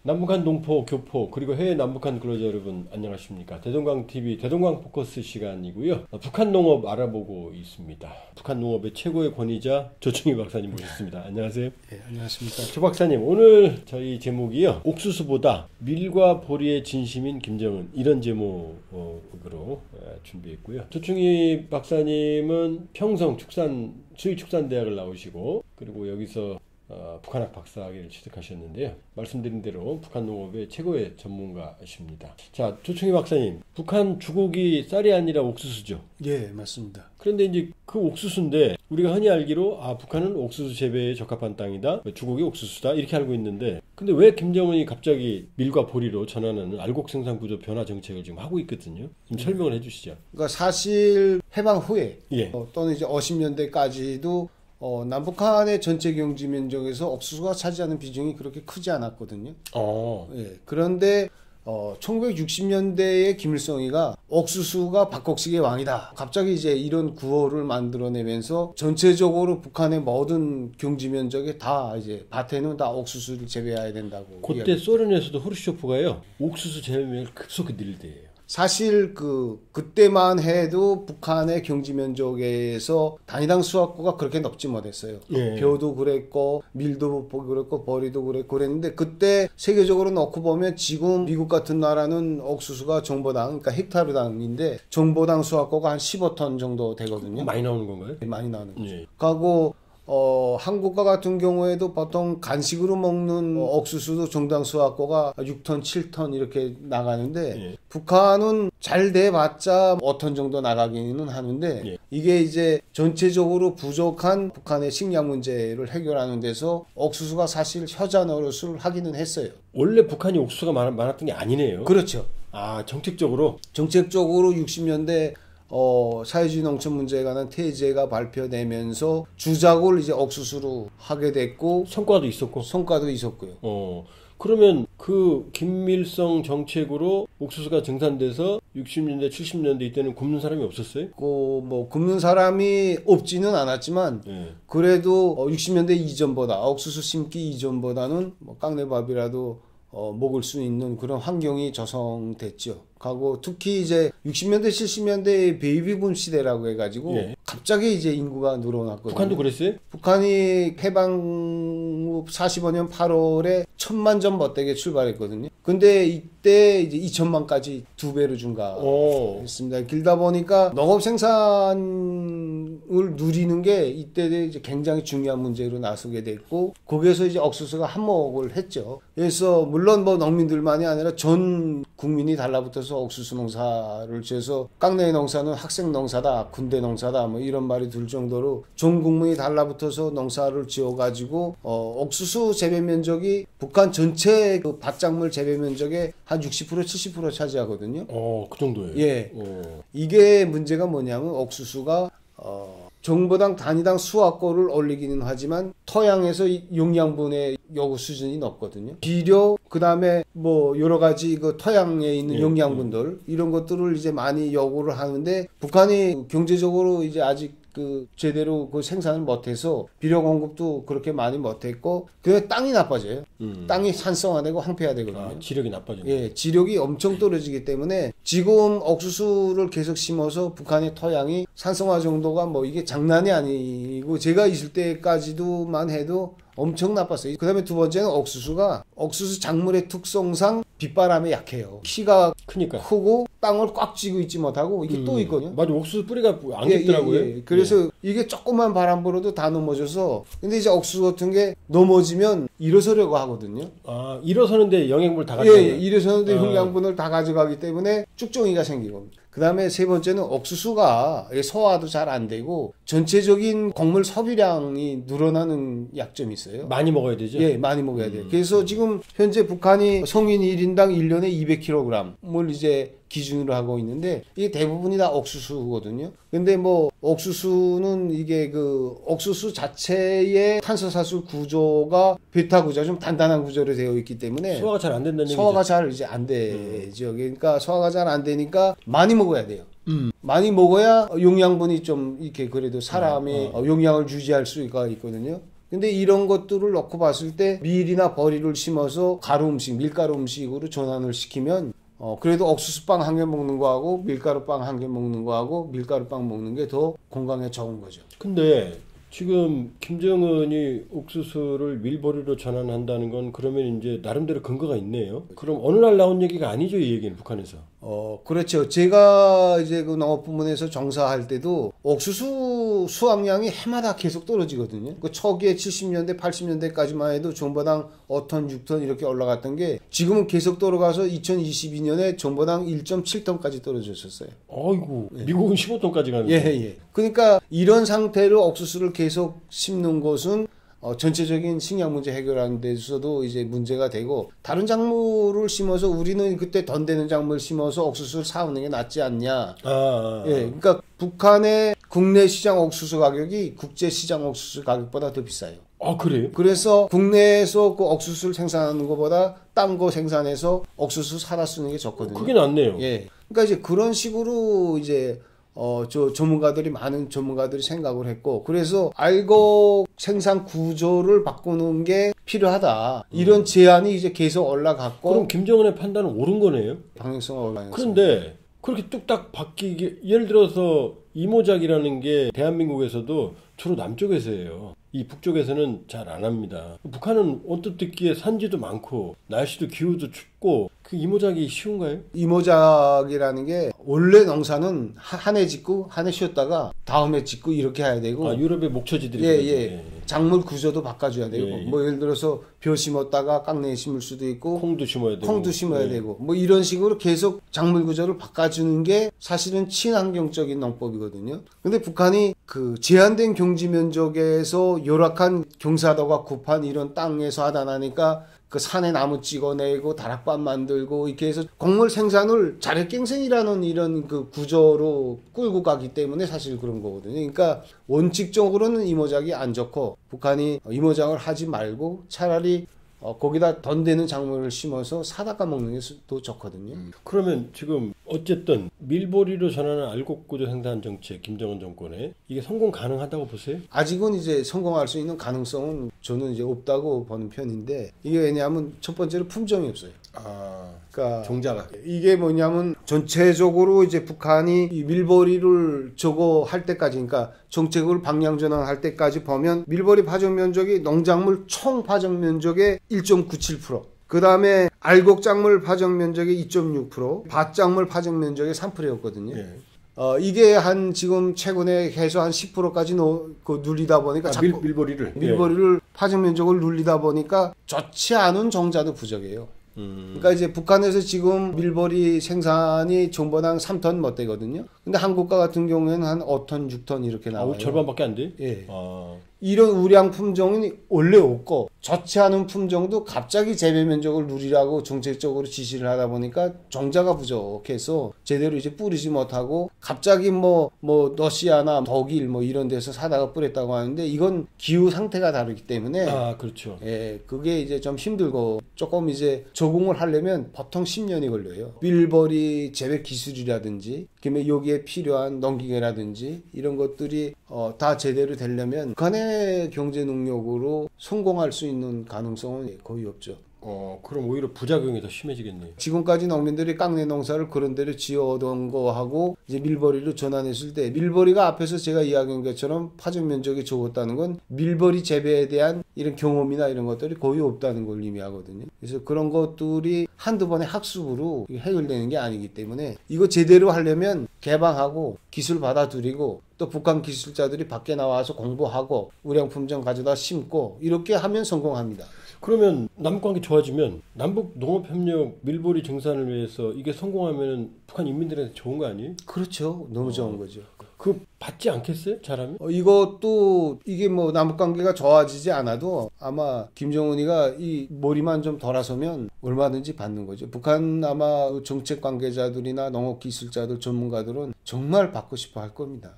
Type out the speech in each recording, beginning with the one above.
남북한 동포, 교포, 그리고 해외 남북한 근로자 여러분 안녕하십니까? 대동강TV 대동강 포커스 시간이고요. 북한 농업 알아보고 있습니다. 북한 농업의 최고의 권위자 조충희 박사님 모셨습니다. 안녕하세요. 네, 안녕하십니까. 조 박사님, 오늘 저희 제목이요. 옥수수보다 밀과 보리의 진심인 김정은, 이런 제목으로 준비했고요. 조충희 박사님은 평성 수의축산대학을 나오시고, 그리고 여기서 북한학 박사학위를 취득하셨는데요. 말씀드린 대로 북한 농업의 최고의 전문가십니다. 자, 조충희 박사님, 북한 주곡이 쌀이 아니라 옥수수죠? 예, 맞습니다. 그런데 이제 그 옥수수인데 우리가 흔히 알기로 북한은 옥수수 재배에 적합한 땅이다, 주곡이 옥수수다, 이렇게 알고 있는데, 근데 왜 김정은이 갑자기 밀과 보리로 전환하는 알곡 생산 구조 변화 정책을 지금 하고 있거든요? 좀 설명을 해주시죠. 그러니까 사실 해방 후에 예. 또는 이제 50년대까지도 남북한의 전체 경지 면적에서 옥수수가 차지하는 비중이 그렇게 크지 않았거든요. 예. 그런데 1960년대에 김일성이가 옥수수가 박곡식의 왕이다, 갑자기 이제 이런 구호를 만들어내면서 전체적으로 북한의 모든 경지 면적에 다 이제 밭에는 다 옥수수를 재배해야 된다고. 그때 소련에서도 후르쇼프가요, 옥수수 재배량을 급속히 늘리대요. 사실 그때만 해도 북한의 경지 면적에서 단위당 수확고가 그렇게 높지 못했어요. 예. 벼도 그랬고 밀도 그랬고 보리도 그랬고 그랬는데, 그때 세계적으로 놓고 보면 지금 미국 같은 나라는 옥수수가 정보당, 그러니까 헥타르당인데 정보당 수확고가 한 15톤 정도 되거든요. 많이 나오는 건가요? 많이 나오는 거죠. 예. 그리고 한국과 같은 경우에도 보통 간식으로 먹는 옥수수도 정당 수확고가 6톤, 7톤 이렇게 나가는데, 예. 북한은 잘 돼봤자 5톤 정도 나가기는 하는데, 예. 이게 이제 전체적으로 부족한 북한의 식량 문제를 해결하는 데서 옥수수가 사실 효자 노릇을 하기는 했어요. 원래 북한이 옥수수가 많았던 게 아니네요. 그렇죠. 정책적으로 60년대 사회주의 농촌 문제에 관한 태제가 발표되면서 주작을 이제 옥수수로 하게 됐고, 성과도 있었고. 성과도 있었고요. 그러면 그 김일성 정책으로 옥수수가 증산돼서 60년대, 70년대 이때는 굶는 사람이 없었어요? 굶는 사람이 없지는 않았지만, 예. 그래도 60년대 이전보다, 옥수수 심기 이전보다는 깡내밥이라도 먹을 수 있는 그런 환경이 조성됐죠. 하고 특히 이제 60년대, 70년대 베이비붐 시대라고 해가지고, 예. 갑자기 이제 인구가 늘어났거든요. 북한도 그랬어요? 북한이 해방 후 45년 8월에 1,000만 전 못되게 출발했거든요. 근데 이때 이제 2,000만까지 2배로 증가했습니다. 길다 보니까 농업 생산을 누리는 게 이때 이제 굉장히 중요한 문제로 나서게 됐고, 거기에서 이제 옥수수가 한몫을 했죠. 그래서 물론 농민들만이 아니라 전 국민이 달라붙어서 옥수수 농사를 지어서, 깡내 농사는 학생 농사다, 군대 농사다, 이런 말이 들 정도로 전 국민이 달라붙어서 농사를 지어가지고 옥수수 재배 면적이 북한 전체 그 밭작물 재배 면적의 한 60%, 70% 차지하거든요. 그 정도예요. 예. 이게 문제가 뭐냐면, 옥수수가 정보당 단위당 수확고를 올리기는 하지만 토양에서 영양분의 요구 수준이 높거든요. 비료, 그다음에 여러 가지 그 토양에 있는 영양분들, 이런 것들을 이제 많이 요구를 하는데, 북한이 경제적으로 이제 아직 제대로 생산을 못해서 비료 공급도 그렇게 많이 못했고, 그 땅이 나빠져요. 땅이 산성화되고 황폐화되거든요. 지력이 나빠져요. 예, 지력이 엄청 떨어지기 때문에 지금 옥수수를 계속 심어서 북한의 토양이 산성화 정도가 이게 장난이 아니고, 제가 있을 때까지도만 해도 엄청 나빴어요. 그 다음에 두 번째는 옥수수 작물의 특성상 빗바람에 약해요. 키가 크고 땅을 꽉 쥐고 있지 못하고, 이게 또 있거든요. 맞아, 옥수수 뿌리가 안 깊더라고요. 예. 그래서 이게 조금만 바람 불어도 다 넘어져서, 근데 이제 옥수수 같은 게 넘어지면 일어서려고 하거든요. 일어서는데 영양분을 다 가져가요. 예, 일어서는데 영양분을 다 가져가기 때문에 쭉정이가 생기고. 그 다음에 세 번째는 옥수수가 소화도 잘 안 되고 전체적인 곡물 소비량이 늘어나는 약점이 있어요. 많이 먹어야 되죠? 예, 많이 먹어야 돼요. 그래서 지금 현재 북한이 성인 1인당 1년에 200kg을 이제 기준으로 하고 있는데, 이게 대부분이 다 옥수수거든요. 근데 옥수수는 이게 옥수수 자체의 탄소사술 구조가 베타 구조, 좀 단단한 구조로 되어 있기 때문에 소화가 잘 안 된다는 얘기죠. 소화가 잘 이제 안 되죠. 그러니까 소화가 잘 안 되니까 많이 먹어야 돼요. 많이 먹어야 영양분이 좀 이렇게 그래도 사람의 영양을 유지할 수가 있거든요. 근데 이런 것들을 놓고 봤을 때 밀이나 버리를 심어서 가루 음식, 밀가루 음식으로 전환을 시키면 그래도 옥수수빵 한 개 먹는 거하고 밀가루빵 한 개 먹는 거하고 밀가루빵 먹는 게 더 건강에 좋은 거죠. 근데 지금 김정은이 옥수수를 밀버리로 전환한다는 건 그러면 이제 나름대로 근거가 있네요. 그럼 어느 날 나온 얘기가 아니죠, 이 얘기는 북한에서. 그렇죠. 제가 이제 그 농업부문에서 정사할 때도 옥수수 수확량이 해마다 계속 떨어지거든요. 그 초기에 70년대, 80년대까지만 해도 전보당 5톤, 6톤 이렇게 올라갔던 게 지금은 계속 떨어가서 2022년에 전보당 1.7톤까지 떨어졌었어요. 아이고, 미국은 15톤까지 가는 거예요. 예. 그러니까 이런 상태로 옥수수를 계속 심는 것은 전체적인 식량 문제 해결하는 데서도 이제 문제가 되고 다른 작물을 심어서 우리는 그때 돈 되는 작물 심어서 옥수수를 사오는 게 낫지 않냐. 예, 그러니까 북한의 국내 시장 옥수수 가격이 국제 시장 옥수수 가격보다 더 비싸요. 아, 그래요? 그래서 국내에서 그 옥수수를 생산하는 것보다 딴 거 생산해서 옥수수 사다 쓰는 게 좋거든요. 그게 낫네요. 예. 그러니까 이제 그런 식으로 이제 많은 전문가들이 생각을 했고, 그래서 알곡 생산 구조를 바꾸는 게 필요하다. 이런 제안이 이제 계속 올라갔고. 그럼 김정은의 판단은 옳은 거네요? 방향성은 올라갔습니다. 그런데 그렇게 뚝딱 바뀌게, 예를 들어서 이모작이라는 게 대한민국에서도 주로 남쪽에서 해요. 이 북쪽에서는 잘 안 합니다. 북한은 언뜻 듣기에 산지도 많고 날씨도 기후도 춥고 그 이모작이 쉬운가요? 이모작이라는 게 원래 농사는 한 해 짓고 한 해 쉬었다가 다음 해 짓고 이렇게 해야 되고. 유럽의 목처지들이 예. 작물 구조도 바꿔줘야 되고. 뭐 예를 들어서 벼 심었다가 깡내 심을 수도 있고 콩도 심어야 되고. 뭐 이런 식으로 계속 작물 구조를 바꿔주는 게 사실은 친환경적인 농법이거든요. 근데 북한이 그 제한된 경지 면적에서 열악한 경사도가 급한 이런 땅에서 하다 나니까 그 산에 나무 찍어내고 다락방 만들고 이렇게 해서 곡물 생산을 자력갱생이라는 이런 그 구조로 끌고 가기 때문에 사실 그런 거거든요. 그러니까 원칙적으로는 이모작이 안 좋고 북한이 이모작을 하지 말고 차라리 거기다 돈 되는 작물을 심어서 사다가 먹는 게 더 좋거든요. 그러면 지금 어쨌든 밀보리로 전하는 알곡구조 생산 정책 김정은 정권에 이게 성공 가능하다고 보세요? 아직은 이제 성공할 수 있는 가능성은 저는 이제 없다고 보는 편인데, 이게 왜냐하면 첫 번째로 품종이 없어요. 그러니까 종자가 이게 뭐냐면 전체적으로 이제 북한이 이 밀보리를 저거 할 때까지, 그러니까 정책을 방향 전환할 때까지 보면 밀보리 파종 면적이 농작물 총 파종 면적의 1.97%, 그 다음에 알곡작물 파종 면적의 2.6%, 밭작물 파종 면적의 3%였거든요. 이게 한 지금 최근에 해서 한 10%까지 눌리다 보니까 밀보리를 파종 면적을 눌리다 보니까 좋지 않은 종자도 부족해요. 그러니까 이제 북한에서 지금 밀보리 생산이 전보당 3톤 못 되거든요. 근데 한국과 같은 경우에는 한 5톤, 6톤 이렇게 나와요. 절반밖에 안 돼? 예. 이런 우량 품종이 원래 없고 좋지 않은 품종도 갑자기 재배 면적을 누리라고 정책적으로 지시를 하다 보니까 종자가 부족해서 제대로 이제 뿌리지 못하고 갑자기 뭐 러시아나 독일 뭐 이런 데서 사다가 뿌렸다고 하는데 이건 기후 상태가 다르기 때문에 그렇죠. 예, 그게 이제 좀 힘들고 조금 이제 적응을 하려면 보통 10년이 걸려요. 밀보리 재배 기술이라든지 그다음에 여기에 필요한 농기계라든지 이런 것들이 다 제대로 되려면 북한의 경제 능력으로 성공할 수 있는 가능성은 거의 없죠. 그럼 오히려 부작용이 더 심해지겠네요. 지금까지 농민들이 깡내 농사를 그런 데로 지어오던 거하고 이제 밀보리로 전환했을 때 밀보리가 앞에서 제가 이야기한 것처럼 파종 면적이 적었다는 건 밀보리 재배에 대한 이런 경험이나 이런 것들이 거의 없다는 걸 의미하거든요. 그래서 그런 것들이 한두 번의 학습으로 해결되는 게 아니기 때문에 이거 제대로 하려면 개방하고 기술 받아들이고 또 북한 기술자들이 밖에 나와서 공부하고 우량 품종 가져다 심고 이렇게 하면 성공합니다. 그러면 남북관계 좋아지면 남북 농업협력 밀보리 증산을 위해서 이게 성공하면 북한 인민들한테 좋은 거 아니에요? 그렇죠. 너무 좋은 거죠. 그 받지 않겠어요? 잘하면? 이것도 이게 뭐 남북관계가 좋아지지 않아도 아마 김정은이가 이 머리만 좀 돌아서면 얼마든지 받는 거죠. 북한 아마 정책 관계자들이나 농업기술자들 전문가들은 정말 받고 싶어 할 겁니다.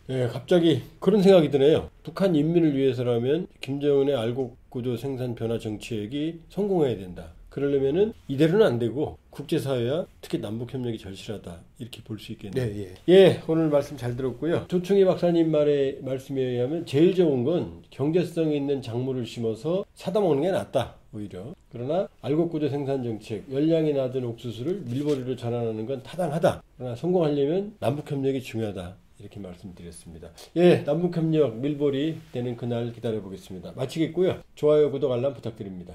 네, 갑자기 그런 생각이 드네요. 북한 인민을 위해서라면 김정은의 알곡구조 생산 변화 정책이 성공해야 된다. 그러려면은 이대로는 안 되고 국제사회와 특히 남북협력이 절실하다 이렇게 볼 수 있겠네요. 네, 예, 오늘 말씀 잘 들었고요. 조충희 박사님 말씀에 의하면 제일 좋은 건 경제성이 있는 작물을 심어서 사다 먹는 게 낫다 오히려. 그러나 알곡구조 생산 정책, 열량이 낮은 옥수수를 밀보리로 전환하는 건 타당하다. 그러나 성공하려면 남북협력이 중요하다. 이렇게 말씀드렸습니다. 예, 남북협력 밀보리 되는 그날 기다려보겠습니다. 마치겠고요. 좋아요, 구독, 알람 부탁드립니다.